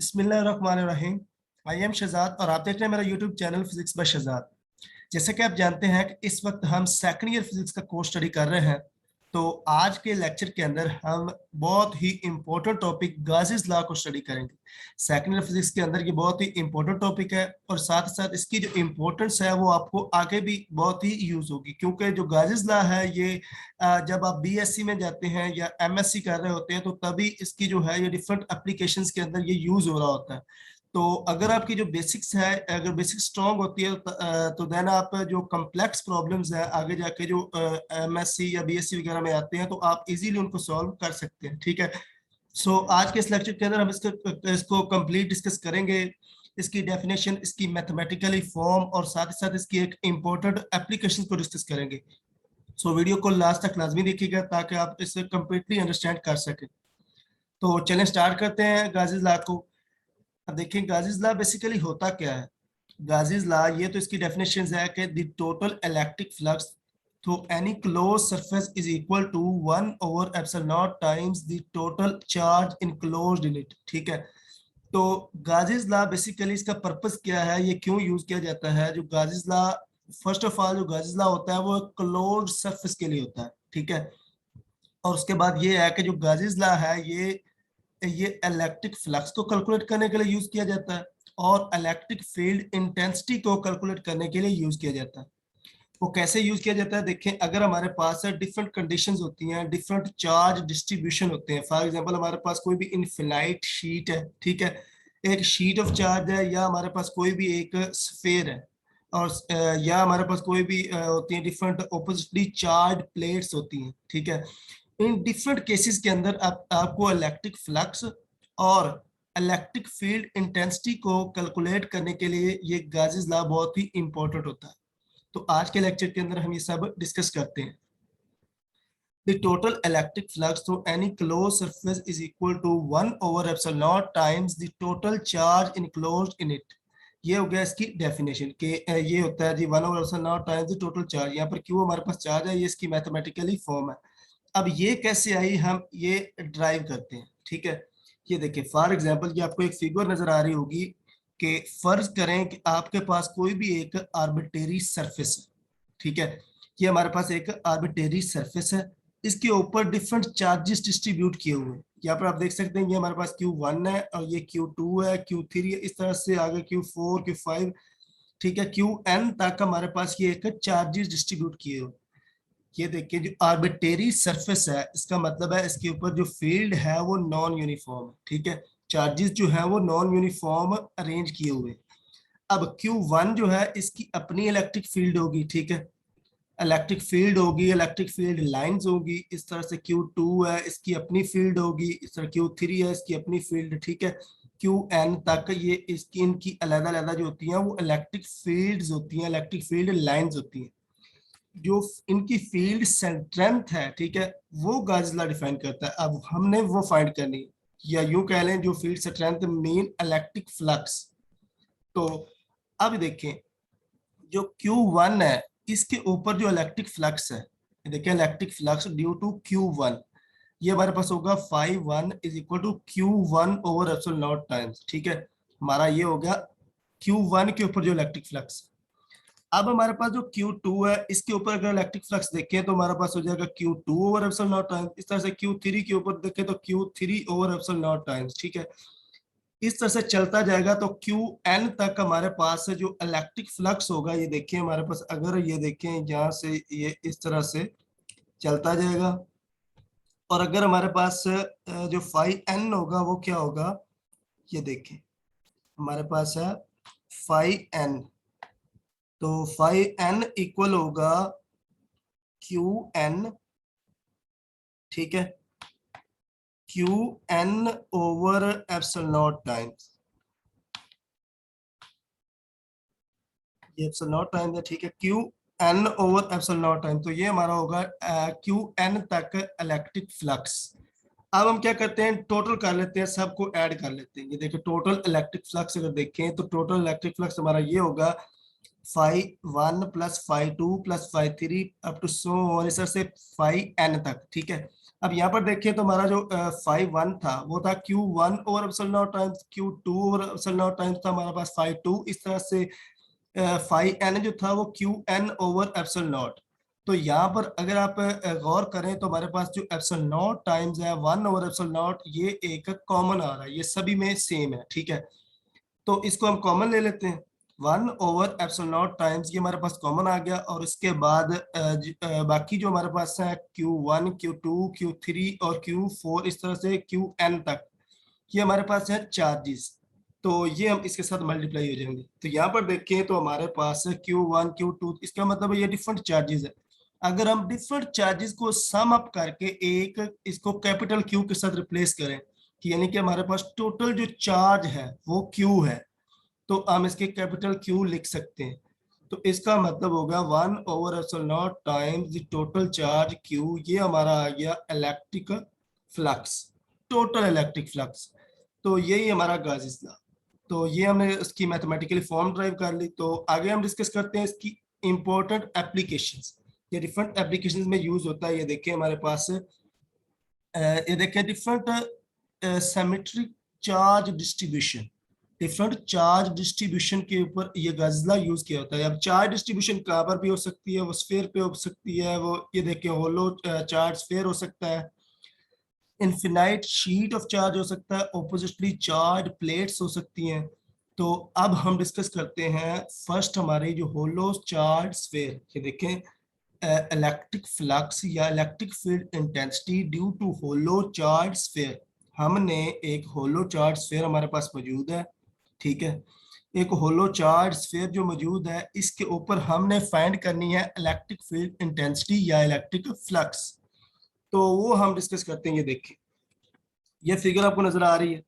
बिस्मिल्लाहिर्रहमानिर्रहीम। I am Shahzad और आप देख रहे हैं मेरा YouTube channel physics by Shahzad. जैसे कि आप जानते हैं कि इस वक्त हम सेकंड ईयर फिजिक्स का कोर्स स्टडी कर रहे हैं। तो आज के लेक्चर के अंदर हम बहुत ही इंपॉर्टेंट टॉपिक गाजिस लॉ को स्टडी करेंगे। सेकंड ईयर फिजिक्स के अंदर ये बहुत ही इंपॉर्टेंट टॉपिक है और साथ ही साथ इसकी जो इम्पोर्टेंस है वो आपको आगे भी बहुत ही यूज होगी, क्योंकि जो गाजिस लॉ है ये जब आप बीएससी में जाते हैं या एमएससी कर रहे होते हैं तो तभी इसकी जो है ये डिफरेंट एप्लीकेशंस के अंदर ये यूज हो रहा होता है। तो अगर आपकी जो बेसिक्स है, अगर बेसिक्स स्ट्रॉन्ग होती है तो देन आप जो कॉम्प्लेक्स प्रॉब्लम्स है आगे जाके जो एमएससी या बीएससी वगैरह में आते हैं तो आप इजीली उनको सॉल्व कर सकते हैं। ठीक है। सो आज के इस लेक्चर के अंदर हम इसको कंप्लीट डिस्कस करेंगे, इसकी डेफिनेशन, इसकी मैथमेटिकली फॉर्म और साथ ही साथ इसकी एक इम्पोर्टेंट एप्लीकेशन को डिस्कस करेंगे। सो वीडियो को लास्ट तक लाजमी देखिएगा ताकि आप इसे कंप्लीटली अंडरस्टैंड कर सकें। तो चलें स्टार्ट करते हैं गाजिस लॉ को। अब देखिए गाजिस लॉ बेसिकली होता क्या है। गाजिस लॉ ये तो इसकी डेफिनेशन है कि the total electric flux through any close surface is equal to 1 over epsilon naught times the total charge enclosed in it. ठीक है। तो गाजिस लॉ बेसिकली इसका पर्पस क्या है, ये क्यों यूज किया जाता है। जो Gauss's law, first of all जो गाजिस लॉ होता है वो क्लोज्ड सरफेस के लिए होता है। ठीक है। और उसके बाद ये है कि जो गाजिस लॉ है ये इलेक्ट्रिक फ्लक्स को कैलकुलेट करने के लिए यूज किया जाता है और इलेक्ट्रिक फील्ड इंटेंसिटी को कैलकुलेट करने के लिए यूज किया जाता है। वो कैसे यूज किया जाता है, देखें अगर हमारे पास डिफरेंट कंडीशंस होती हैं, डिफरेंट चार्ज डिस्ट्रीब्यूशन होते हैं। फॉर एग्जांपल हमारे पास कोई भी इनफिनाइट शीट है, ठीक है, एक शीट ऑफ चार्ज है, या हमारे पास कोई भी एक स्फीयर है, और या हमारे पास कोई भी होती है डिफरेंट ऑपोजिटली चार्ज प्लेट्स होती हैं। ठीक है। इन डिफरेंट केसेस के अंदर आपको इलेक्ट्रिक फ्लक्स और इलेक्ट्रिक फील्ड इंटेंसिटी को कैलकुलेट करने के लिए ये गाजिस लॉ बहुत ही इंपॉर्टेंट होता है। तो आज के लेक्चर के अंदर हम ये सब डिस्कस करते हैं। The total electric flux through any closed surface is equal to 1 over epsilon naught times the total charge enclosed in it। ये हो गया इसकी डेफिनेशन के ये होता है जी 1 over epsilon naught times the total charge। यहाँ पर क्यों हमारे पास चार्ज है, ये इसकी मैथमेटिकली फॉर्म है। अब ये कैसे आई, हम ये ड्राइव करते हैं। ठीक है। ये देखिए फॉर एग्जांपल ये आपको एक फिगर नजर आ रही होगी कि फर्ज करें कि आपके पास कोई भी एक आर्बिट्रेरी सरफेस है। ठीक है। ये हमारे पास एक आर्बिट्रेरी सरफेस है, इसके ऊपर डिफरेंट चार्जेस डिस्ट्रीब्यूट किए हुए हैं। यहाँ पर आप देख सकते हैं ये हमारे पास Q1 है और ये Q2 है, Q3 है, इस तरह से आगे Q4 Q5, ठीक है, Qn तक हमारे पास ये एक चार्जेस डिस्ट्रीब्यूट किए हुए। ये देखिए जो आर्बिट्रेरी सरफेस है इसका मतलब है इसके ऊपर जो फील्ड है वो नॉन यूनिफॉर्म है। ठीक है। चार्जेस जो है वो नॉन यूनिफॉर्म अरेंज किए हुए। अब Q1 जो है इसकी अपनी इलेक्ट्रिक फील्ड होगी। ठीक है। इलेक्ट्रिक फील्ड होगी, इलेक्ट्रिक फील्ड लाइंस होगी। इस तरह से Q2 है, इसकी अपनी फील्ड होगी। इस तरह Q3 है, इसकी अपनी फील्ड। ठीक है। Qn तक ये इसकी इनकी अलग-अलग जो होती हैं वो इलेक्ट्रिक फील्ड्स होती हैं, इलेक्ट्रिक फील्ड लाइंस होती हैं। जो इनकी फील्ड स्ट्रेंथ है, ठीक है, वो गाजिस लॉ डिफाइन करता है। अब हमने वो फाइंड करनी है, या यूं कह लें जो field strength mean electric flux. तो अब देखें जो Q1 है इसके ऊपर जो इलेक्ट्रिक फ्लक्स है, देखिए electric flux due to Q1 ये हमारे पास होगा φ1 is equal to Q1 over epsilon naught times. ठीक है। हमारा ये हो गया Q1 के ऊपर जो इलेक्ट्रिक फ्लक्स। अब हमारे पास जो Q2 है इसके ऊपर अगर इलेक्ट्रिक फ्लक्स देखें तो हमारे पास हो जाएगा Q2 over epsilon naught times. इस तरह से Q3 के ऊपर देखें तो Q3 over epsilon naught times. ठीक है। इस तरह से चलता जाएगा तो Qn तक हमारे पास जो इलेक्ट्रिक फ्लक्स होगा, ये देखिए हमारे पास अगर ये देखें यहाँ से ये इस तरह से चलता जाएगा। और अगर हमारे पास जो φn होगा वो क्या होगा, ये देखें हमारे पास है φn। तो φn इक्वल होगा Qn। ठीक है। Qn over epsilon naught times, ये एप्सिलॉन नॉट टाइम्स है। ठीक है। Qn over epsilon not time, तो ये हमारा होगा Qn तक इलेक्ट्रिक फ्लक्स। अब हम क्या करते हैं, टोटल कर लेते हैं, सबको ऐड कर लेते हैं। ये देखिए टोटल इलेक्ट्रिक फ्लक्स अगर देखें तो टोटल इलेक्ट्रिक फ्लक्स हमारा ये होगा phi 1 plus phi 2 plus phi 3 up to so और इस तरह से phi n तक, ठीक है। अब यहाँ पर देखिए तो हमारा जो phi 1 था वो था Q1 over epsilon naught times Q2 over epsilon naught times था हमारे पास phi 2, इस तरह से phi n जो था वो Qn ओवर एप्सिलॉन नॉट। तो यहाँ पर अगर आप गौर करें तो हमारे पास जो एप्सिलॉन नॉट टाइम्स है 1 ओवर एप्सिलॉन नॉट, ये एक कॉमन आ रहा है, ये सभी में सेम है, ठीक है। तो इसको हम कॉमन ले लेते हैं, 1 ओवर एप्सिलॉन नॉट टाइम्स, ये हमारे पास कॉमन आ गया। और इसके बाद बाकी जो हमारे पास है Q1 Q2 Q3 और Q4 इस तरह से Qn तक, ये हमारे पास है चार्जेस। तो ये हम इसके साथ मल्टीप्लाई हो जाएंगे। तो यहाँ पर देखें तो हमारे पास है Q1 Q2, इसका मतलब ये डिफरेंट चार्जेस है। अगर हम डिफरेंट चार्जेस को सम अप करके एक इसको कैपिटल Q के साथ रिप्लेस करें, कि यानी कि हमारे पास टोटल जो चार्ज है वो Q है, तो हम इसके कैपिटल Q लिख सकते हैं। तो इसका मतलब होगा 1/(ε)0 times the total charge Q, ये हमारा आ गया electric flux, total electric flux. तो यही हमारा गाउस लॉ। तो ये हमने इसकी मैथमेटिकली फॉर्म ड्राइव कर ली। तो आगे हम डिस्कस करते हैं इसकी इंपॉर्टेंट एप्लीकेशंस, ये डिफरेंट एप्लीकेशंस में यूज होता है। ये देखिए हमारे पास ये देखिए different symmetric charge distribution, different charge distribution के ऊपर ये गजला यूज किया होता है। अब चार्ज डिस्ट्रीब्यूशन कहाँ पर भी हो सकती है, वो स्फीयर पे हो सकती है, वो ये देखिए होलो चार्ज स्फीयर हो सकता है, इनफिनाइट शीट ऑफ चार्ज हो सकता है, ऑपोजिटली चार्ज प्लेट्स हो सकती हैं। तो अब हम डिस्कस करते हैं फर्स्ट हमारी जो होलो चार्ज स्फीयर, ये देखें इलेक्ट्रिक फ्लक्स या electric field intensity due to hollow charge sphere. हमने एक होलो चार्ज स्फीयर हमारे पास मौजूद है, ठीक है। एक होलो चार्ज स्फीयर जो मौजूद है, इसके ऊपर हमने फाइंड करनी है इलेक्ट्रिक फील्ड इंटेंसिटी या इलेक्ट्रिक फ्लक्स। तो वो हम डिस्कस करते हैं। ये देखिए ये फिगर आपको नजर आ रही है,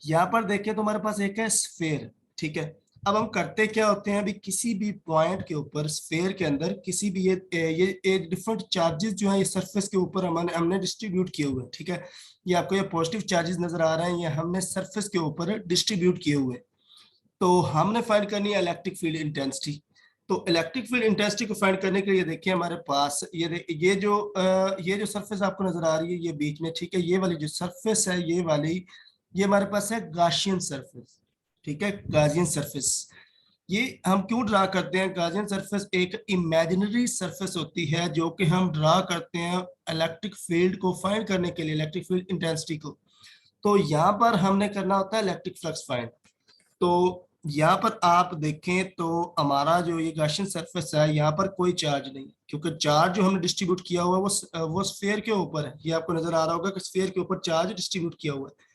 यहाँ पर देखें तो हमारे पास एक है स्फीयर, ठीक है। अब हम करते क्या होते हैं, अभी किसी भी पॉइंट के ऊपर स्फीयर के अंदर किसी भी ये डिफरेंट चार्जेस जो है ये सरफेस के ऊपर हमने डिस्ट्रीब्यूट किए हुए हैं, ठीक है। ये आपको ये पॉजिटिव चार्जेस नजर आ रहे हैं, ये हमने सरफेस के ऊपर डिस्ट्रीब्यूट किए हुए हैं। तो हमने फाइंड करनी है इलेक्ट्रिक फील्ड इंटेंसिटी। तो इलेक्ट्रिक फील्ड इंटेंसिटी को फाइंड करने के लिए देखिए हमारे पास ये जो सरफेस आपको नजर आ रही है ये बीच में, ठीक है। ये वाली जो सरफेस है ये वाली, ये हमारे पास है गाशियन सरफेस, ठीक है, गाजियन सरफेस। ये हम क्यों ड्रा करते हैं, गाजियन सरफेस एक इमेजिनरी सरफेस होती है जो कि हम ड्रा करते हैं इलेक्ट्रिक फील्ड को फाइंड करने के लिए, इलेक्ट्रिक फील्ड इंटेंसिटी को। तो यहाँ पर हमने करना होता है इलेक्ट्रिक फ्लक्स फाइंड। तो यहाँ पर आप देखें तो हमारा जो ये गाशियन सरफेस है यहाँ पर कोई चार्ज नहीं, क्योंकि चार्ज जो हमने डिस्ट्रीब्यूट किया हुआ है वो स्फीयर के ऊपर है। ये आपको नजर आ रहा होगा कि स्फीयर के ऊपर चार्ज डिस्ट्रीब्यूट किया हुआ है।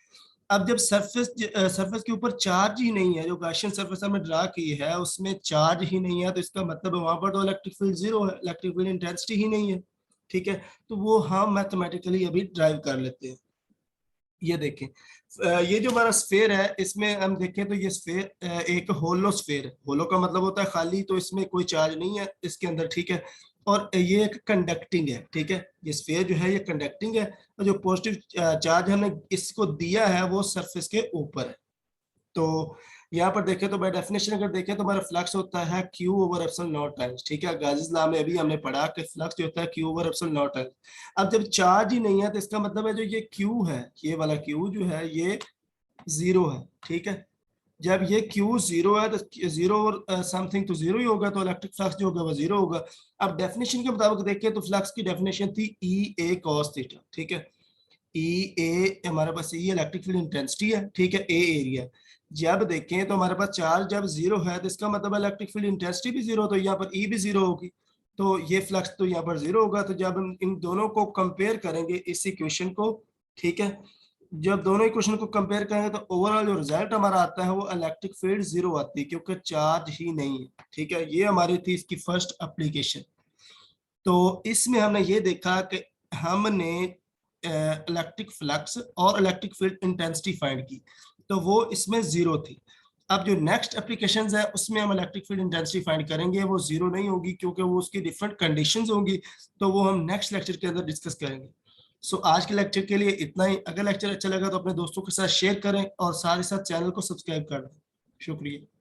अब जब सरफेस के ऊपर चार्ज ही नहीं है, जो गाशियन सरफेस हमने ड्रा की है उसमें चार्ज ही नहीं है, तो इसका मतलब है वहां पर तो इलेक्ट्रिक फील्ड जीरो है, इलेक्ट्रिक फील्ड इंटेंसिटी ही नहीं है, ठीक है। तो वो हम मैथमेटिकली अभी ड्राइव कर लेते हैं। ये देखें ये जो हमारा स्फीयर है इसमें हम देखें तो ये स्फीयर एक होलो स्फीयर है। होलो का मतलब होता है खाली, तो इसमें कोई चार्ज नहीं है इसके अंदर, ठीक है। और ये एक कंडक्टिंग है, ठीक है। ये स्फीयर जो है ये कंडक्टिंग है, और जो पॉजिटिव चार्ज हमने इसको दिया है वो सरफेस के ऊपर है। तो यहाँ पर देखें तो बाय डेफिनेशन अगर देखें तो हमारा फ्लक्स होता है Q over epsilon naught times, ठीक है। गाजिस लॉ में अभी हमने पढ़ा कि फ्लक्स जो होता है Q over epsilon naught times. अब जब चार्ज ही नहीं है तो इसका मतलब है जो ये Q है, ये वाला Q जो है ये जीरो है, ठीक है। जब ये Q जीरो है तो जीरो और समथिंग तो जीरो ही होगा, तो इलेक्ट्रिक फ्लक्स जो होगा वो जीरो होगा। अब डेफिनेशन के मुताबिक देखें तो फ्लक्स की डेफिनेशन थी E A cos थीटा, ठीक है। ई ए हमारे पास ये इलेक्ट्रिक फील्ड इंटेंसिटी है, ठीक है, ए एरिया। जब देखें तो हमारे पास चार्ज जब जीरो है तो इसका मतलब इलेक्ट्रिक फील्ड इंटेंसिटी भी जीरो, तो यहाँ पर ई भी जीरो होगी, तो ये फ्लक्स तो यहाँ पर जीरो होगा। तो जब हम इन दोनों को कंपेयर करेंगे इस इक्वेशन को, ठीक है, जब दोनों इक्वेशन को कंपेयर करेंगे तो ओवरऑल जो रिजल्ट हमारा आता है वो इलेक्ट्रिक फील्ड जीरो आती है, क्योंकि चार्ज ही नहीं है, ठीक है। ये हमारी थी इसकी फर्स्ट एप्लीकेशन। तो इसमें हमने ये देखा कि हमने इलेक्ट्रिक फ्लक्स और इलेक्ट्रिक फील्ड इंटेंसिटी फाइंड की, तो वो इसमें जीरो थी। अब जो नेक्स्ट एप्लीकेशंस है उसमें हम इलेक्ट्रिक फील्ड इंटेंसिटी फाइंड करेंगे, वो जीरो नहीं होगी क्योंकि वो उसकी डिफरेंट कंडीशंस होंगी, तो वो हम नेक्स्ट लेक्चर के अंदर डिस्कस करेंगे। सो आज के लेक्चर के लिए इतना ही। अगर लेक्चर अच्छा लगा तो अपने दोस्तों के साथ शेयर करें और साथ ही साथ चैनल को सब्सक्राइब कर दें। शुक्रिया।